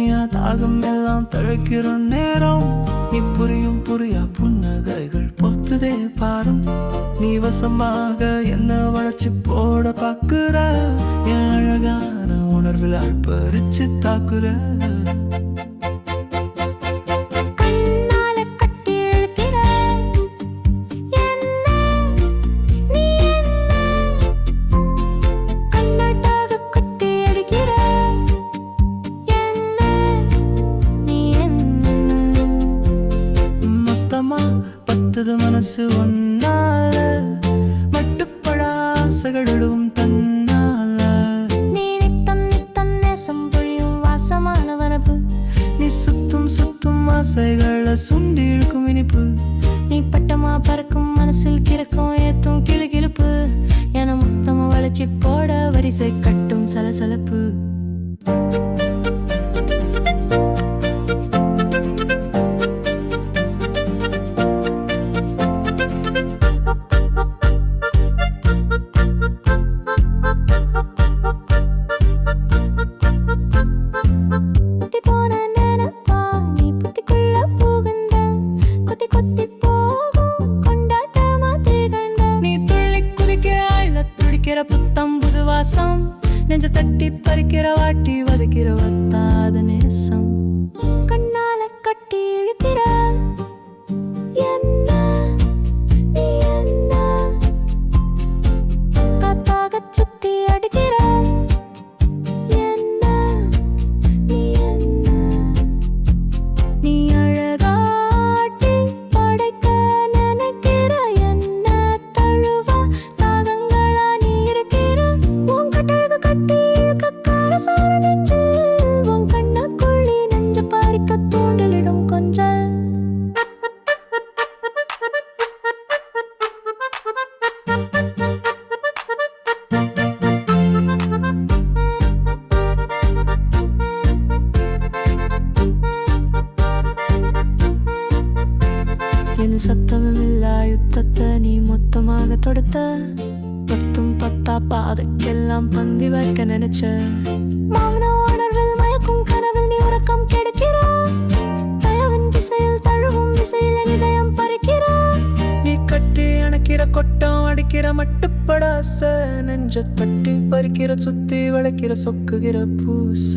தனியா தாகம் எல்லாம் தழைக்கிற நேரம் நீ புரியும் புரியா புன்னகைகள் பொத்துதே பாரும் நீ வசமாக என்ன வளைச்சு போட பாக்குற என் அழகான உணர்வில் அற்பரிச்சு தாக்குற பத்தது மனசு ஒன்னால மட்டுப்படா ஆசைகளும் தன்னால நீ நித்தம் நித்தம் நேசம் பொழியும் வாசமான வரப்பு நீ சுத்தும் சுத்தும் ஆசைகளை சுண்டி இழுக்கும் இனிப்பு நீ பட்டமா பறக்கும் மனசில் கிறக்கும் ஏத்தும் கிளுகிழுப்பு என மொத்தமா வளைச்சி போட வரிசை கட்டும் சலசலப்பு புத்தம் புது வாசம் நெஞ்ச தட்டி பறிக்கிற வாட்டி வதைக்கிற வத்தாத நேசம் கண்ணால கட்டி இழுக்கிற என்ன நீ என்ன காத்தாக சுத்தி அடிக்கிற என்ன நீ என்ன நீ அழகாட்டி படைக்க நினைக்கிற என்ன தழுவா என் சத்தமில்லா யுத்தத்தை நீ மொத்தமாக தொடுத்த பத்தும் பத்தா பாதைக்கெல்லாம் பந்தி வைக்க நினைச்ச மௌன உணர்வில் மயக்கும் கனவில் நீ உறக்கம் கெடுக்கிறா தயவின் திசையில் தழுவும் திசையில் இதயம் பறிக்கிறா நீ கட்டி அணைக்கிற கொட்டம் அடிக்கிற மட்டுப்படாச நெஞ்ச தட்டி பறிக்கிற சுத்தி வளைக்கிற சொக்குகிற பூச